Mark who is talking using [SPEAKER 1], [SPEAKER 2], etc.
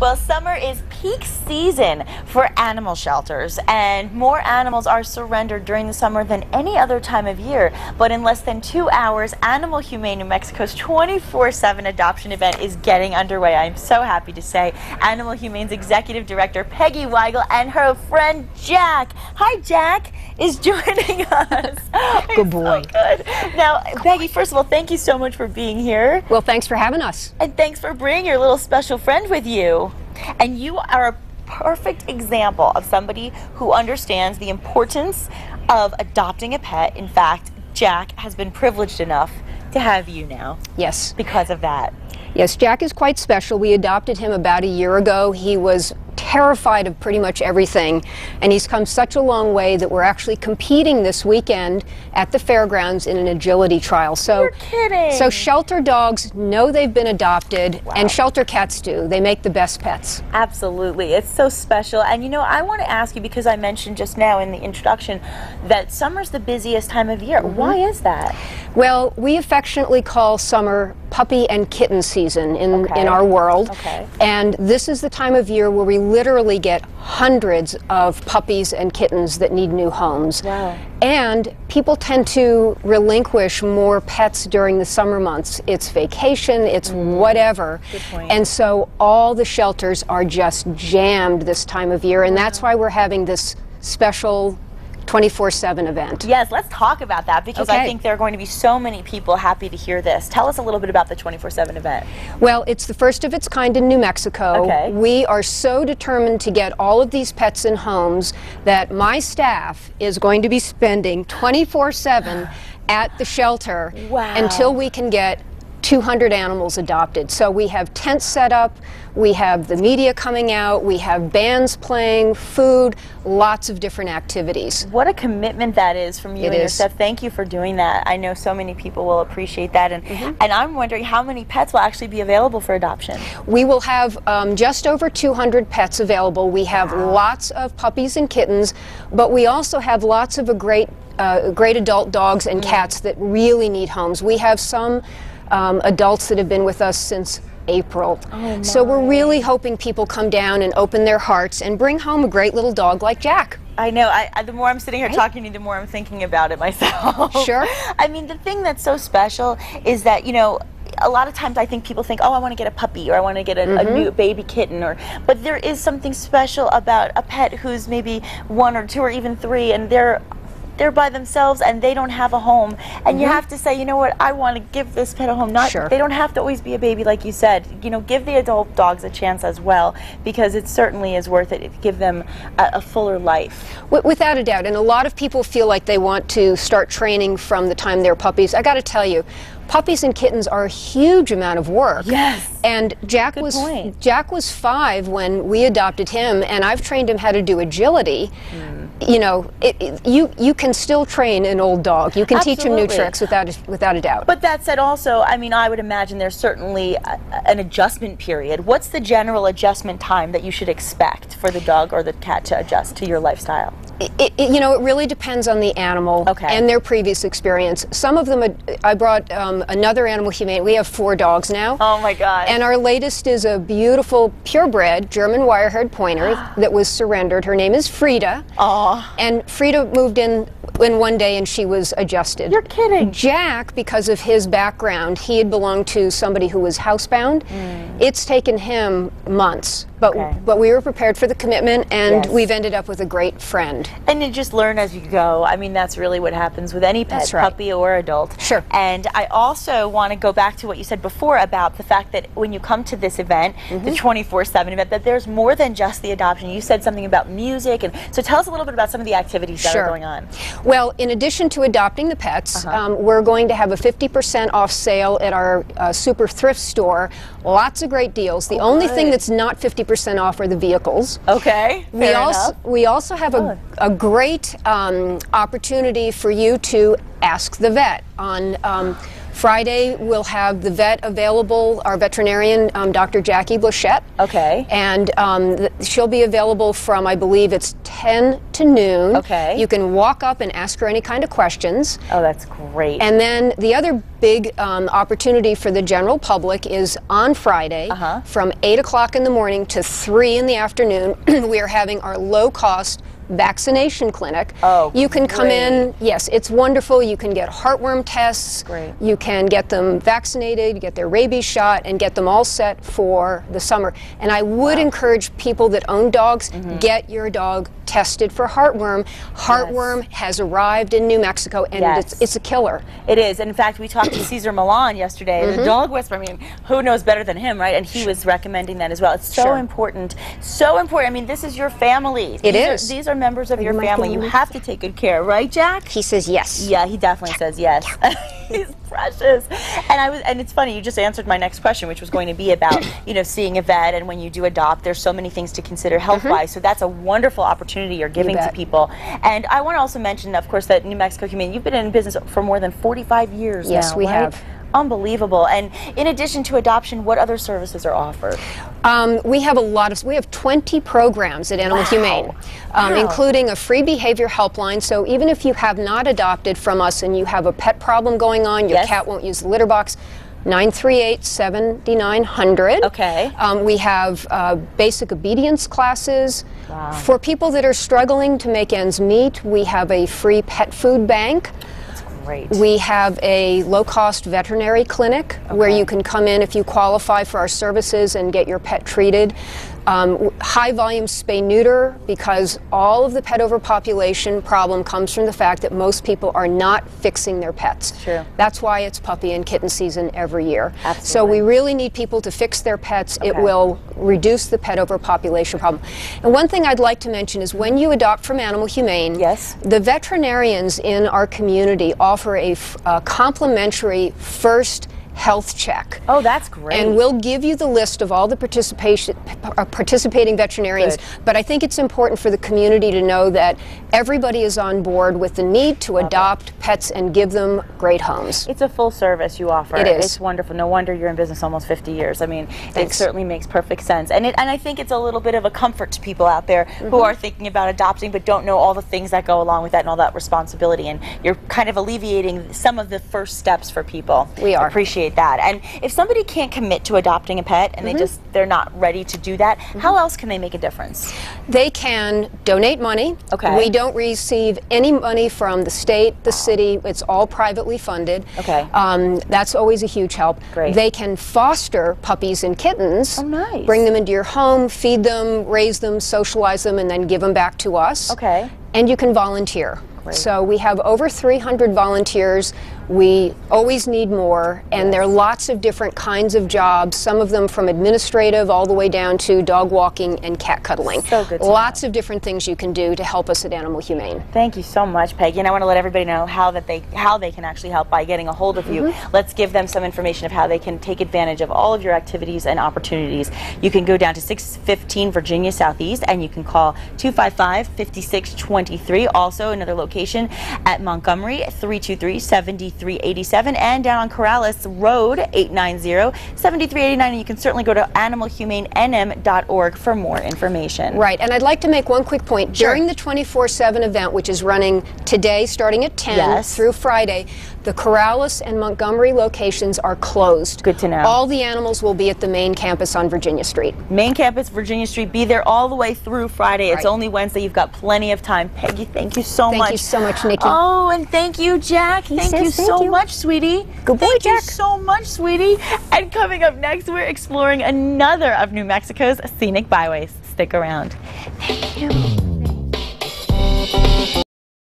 [SPEAKER 1] Well, summer is peak season for animal shelters, and more animals are surrendered during the summer than any other time of year. But in less than 2 hours, Animal Humane New Mexico's 24/7 adoption event is getting underway. I'm so happy to say Animal Humane's Executive Director, Peggy Weigle, and her friend Jack, hi Jack, is joining us.
[SPEAKER 2] Good boy.
[SPEAKER 1] So good. Now, Peggy, first of all, thank you so much for being here.
[SPEAKER 2] Well, thanks for having us.
[SPEAKER 1] And thanks for bringing your little special friend with you. And you are a perfect example of somebody who understands the importance of adopting a pet. In fact, Jack has been privileged enough to have you now.
[SPEAKER 2] Yes.
[SPEAKER 1] Because of that.
[SPEAKER 2] Yes, Jack is quite special. We adopted him about a year ago. He was terrified of pretty much everything, and he's come such a long way that we're actually competing this weekend at the fairgrounds in an agility trial. So,
[SPEAKER 1] you're kidding.
[SPEAKER 2] So shelter dogs know they've been adopted,
[SPEAKER 1] wow.
[SPEAKER 2] and shelter cats do. They make the best pets.
[SPEAKER 1] Absolutely. It's so special. And you know, I want to ask you, because I mentioned just now in the introduction that summer's the busiest time of year. Mm-hmm. Why is that?
[SPEAKER 2] Well, we affectionately call summer puppy and kitten season in our world.
[SPEAKER 1] Okay.
[SPEAKER 2] And this is the time of year where we literally get hundreds of puppies and kittens that need new homes.
[SPEAKER 1] Wow.
[SPEAKER 2] And people tend to relinquish more pets during the summer months. It's vacation, it's whatever.
[SPEAKER 1] Good point.
[SPEAKER 2] And so all the shelters are just jammed this time of year, and that's why we're having this special 24/7 event.
[SPEAKER 1] Yes, let's talk about that, because I think there are going to be so many people happy to hear this. Tell us a little bit about the 24/7 event.
[SPEAKER 2] Well, it's the first of its kind in New Mexico.
[SPEAKER 1] Okay.
[SPEAKER 2] We are so determined to get all of these pets in homes that my staff is going to be spending 24/7 at the shelter until we can get 200 animals adopted. So we have tents set up, we have the media coming out, we have bands playing, food, lots of different activities.
[SPEAKER 1] What a commitment that is from you
[SPEAKER 2] It
[SPEAKER 1] and your
[SPEAKER 2] is.
[SPEAKER 1] staff. Thank you for doing that. I know so many people will appreciate that. And I'm wondering how many pets will actually be available for adoption.
[SPEAKER 2] We will have just over 200 pets available. We have lots of puppies and kittens, but we also have lots of great adult dogs and cats that really need homes. We have some adults that have been with us since April.
[SPEAKER 1] Oh,
[SPEAKER 2] so we're really hoping people come down and open their hearts and bring home a great little dog like Jack.
[SPEAKER 1] I know. The more I'm sitting here talking to you, the more I'm thinking about it myself.
[SPEAKER 2] Sure.
[SPEAKER 1] I mean, the thing that's so special is that, you know, a lot of times I think people think, oh, I want to get a puppy, or I want to get a new baby kitten, but there is something special about a pet who's maybe 1 or 2 or even 3, and they're by themselves and they don't have a home, and you have to say, you know what, I want to give this pet a home. They don't have to always be a baby, like you said. You know, give the adult dogs a chance as well, because it certainly is worth it to give them a fuller life.
[SPEAKER 2] Without a doubt, and a lot of people feel like they want to start training from the time they're puppies. I got to tell you, puppies and kittens are a huge amount of work.
[SPEAKER 1] Yes.
[SPEAKER 2] And Jack was 5 when we adopted him, and I've trained him how to do agility. You know, you can still train an old dog. You can teach him new tricks without a doubt.
[SPEAKER 1] But that said, also, I mean, I would imagine there's certainly an adjustment period. What's the general adjustment time that you should expect for the dog or the cat to adjust to your lifestyle?
[SPEAKER 2] You know, it really depends on the animal and their previous experience. Some of them, I brought another Animal Humane. We have 4 dogs now.
[SPEAKER 1] Oh my God.
[SPEAKER 2] And our latest is a beautiful purebred German wire-haired pointer that was surrendered. Her name is Frida.
[SPEAKER 1] Aww.
[SPEAKER 2] And Frida moved in one day and she was adjusted.
[SPEAKER 1] You're kidding.
[SPEAKER 2] Jack, because of his background, he had belonged to somebody who was housebound. It's taken him months, but we were prepared for the commitment, and we've ended up with a great friend.
[SPEAKER 1] And you just learn as you go. I mean, that's really what happens with any pet, puppy or adult.
[SPEAKER 2] Sure.
[SPEAKER 1] And I also want to go back to what you said before about the fact that when you come to this event, the 24/7 event, that there's more than just the adoption. You said something about music, and so tell us a little bit about some of the activities that are going on.
[SPEAKER 2] Well, in addition to adopting the pets, we're going to have a 50% off sale at our super thrift store. Lots of great deals. The only thing that's not 50% off are the vehicles.
[SPEAKER 1] Okay.
[SPEAKER 2] We also have a great opportunity for you to ask the vet on Friday, we'll have the vet available, our veterinarian, Dr. Jackie Blanchette.
[SPEAKER 1] Okay.
[SPEAKER 2] And she'll be available from, I believe it's 10 to noon.
[SPEAKER 1] Okay.
[SPEAKER 2] You can walk up and ask her any kind of questions.
[SPEAKER 1] Oh, that's great.
[SPEAKER 2] And then the other big opportunity for the general public is on Friday from 8 o'clock in the morning to 3 in the afternoon. We are having our low-cost vaccination clinic.
[SPEAKER 1] Oh,
[SPEAKER 2] you can come in. Yes, it's wonderful. You can get heartworm tests.
[SPEAKER 1] Great.
[SPEAKER 2] You can get them vaccinated, get their rabies shot, and get them all set for the summer. And I would encourage people that own dogs, get your dog tested for heartworm. Heartworm has arrived in New Mexico, and it's a killer.
[SPEAKER 1] It is. And in fact, we talked to Cesar Milan yesterday, the dog whisperer. I mean, who knows better than him, right? And he was recommending that as well. It's so important. So important. I mean, this is your family. These are members of your family. You have to take good care, right, Jack?
[SPEAKER 2] He says yes.
[SPEAKER 1] Yeah, he definitely says yes. He's precious. And it's funny, you just answered my next question, which was going to be about, you know, seeing a vet, and when you do adopt, there's so many things to consider health-wise. So that's a wonderful opportunity you're giving to people. And I want to also mention, of course, that New Mexico Humane, you've been in business for more than 45 years now.
[SPEAKER 2] Yes, we have.
[SPEAKER 1] Unbelievable. And in addition to adoption, what other services are offered?
[SPEAKER 2] We have 20 programs at Animal Humane, including a free behavior helpline. So even if you have not adopted from us and you have a pet problem going on, your cat won't use the litter box, 938-7900.
[SPEAKER 1] Okay.
[SPEAKER 2] We have basic obedience classes. For people that are struggling to make ends meet, we have a free pet food bank.
[SPEAKER 1] Great.
[SPEAKER 2] We have a low-cost veterinary clinic where you can come in if you qualify for our services and get your pet treated. High-volume spay-neuter, because all of the pet overpopulation problem comes from the fact that most people are not fixing their pets.
[SPEAKER 1] True.
[SPEAKER 2] That's why it's puppy and kitten season every year.
[SPEAKER 1] Absolutely.
[SPEAKER 2] So we really need people to fix their pets. It will reduce the pet overpopulation problem. And one thing I'd like to mention is when you adopt from Animal Humane, the veterinarians in our community offer a complimentary first health check.
[SPEAKER 1] Oh, that's great.
[SPEAKER 2] And we'll give you the list of all the participating veterinarians. But I think it's important for the community to know that everybody is on board with the need to adopt pets and give them great homes.
[SPEAKER 1] It's a full service you offer.
[SPEAKER 2] It is.
[SPEAKER 1] It's wonderful. No wonder you're in business almost 50 years. I mean, it certainly makes perfect sense. And I think it's a little bit of a comfort to people out there who are thinking about adopting but don't know all the things that go along with that and all that responsibility. And you're kind of alleviating some of the first steps for people.
[SPEAKER 2] We are.
[SPEAKER 1] Appreciate that. And if somebody can't commit to adopting a pet and they're not ready to do that, how else can they make a difference?
[SPEAKER 2] They can donate money.
[SPEAKER 1] Okay.
[SPEAKER 2] We don't receive any money from the state, the city. It's all privately funded.
[SPEAKER 1] Okay.
[SPEAKER 2] That's always a huge help.
[SPEAKER 1] Great.
[SPEAKER 2] They can foster puppies and kittens.
[SPEAKER 1] Oh, nice.
[SPEAKER 2] Bring them into your home, feed them, raise them, socialize them, and then give them back to us.
[SPEAKER 1] Okay.
[SPEAKER 2] And you can volunteer.
[SPEAKER 1] Great.
[SPEAKER 2] So we have over 300 volunteers. We always need more, and there are lots of different kinds of jobs, some of them from administrative all the way down to dog walking and cat cuddling.
[SPEAKER 1] So good to
[SPEAKER 2] Lots of different things you can do to help us at Animal Humane.
[SPEAKER 1] Thank you so much, Peggy. And I want to let everybody know how they can actually help by getting a hold of you. Let's give them some information of how they can take advantage of all of your activities and opportunities. You can go down to 615 Virginia Southeast, and you can call 255-5623. Also, another location at Montgomery, 323-7387, and down on Corrales Road, 890-7389. And you can certainly go to animalhumanenm.org for more information.
[SPEAKER 2] Right, and I'd like to make one quick point. During the 24/7 event, which is running today starting at 10 through Friday, the Corrales and Montgomery locations are closed.
[SPEAKER 1] Good to know.
[SPEAKER 2] All the animals will be at the main campus on Virginia Street.
[SPEAKER 1] Main campus, Virginia Street. Be there all the way through Friday. It's only Wednesday. You've got plenty of time. Peggy, thank you so much.
[SPEAKER 2] Thank you so much, Nikki.
[SPEAKER 1] Oh, and thank you, Jack. Thank you so much, sweetie.
[SPEAKER 2] Good boy,
[SPEAKER 1] Jack. Thank you
[SPEAKER 2] Jack.
[SPEAKER 1] so much, sweetie. And coming up next, we're exploring another of New Mexico's scenic byways. Stick around. Thank you.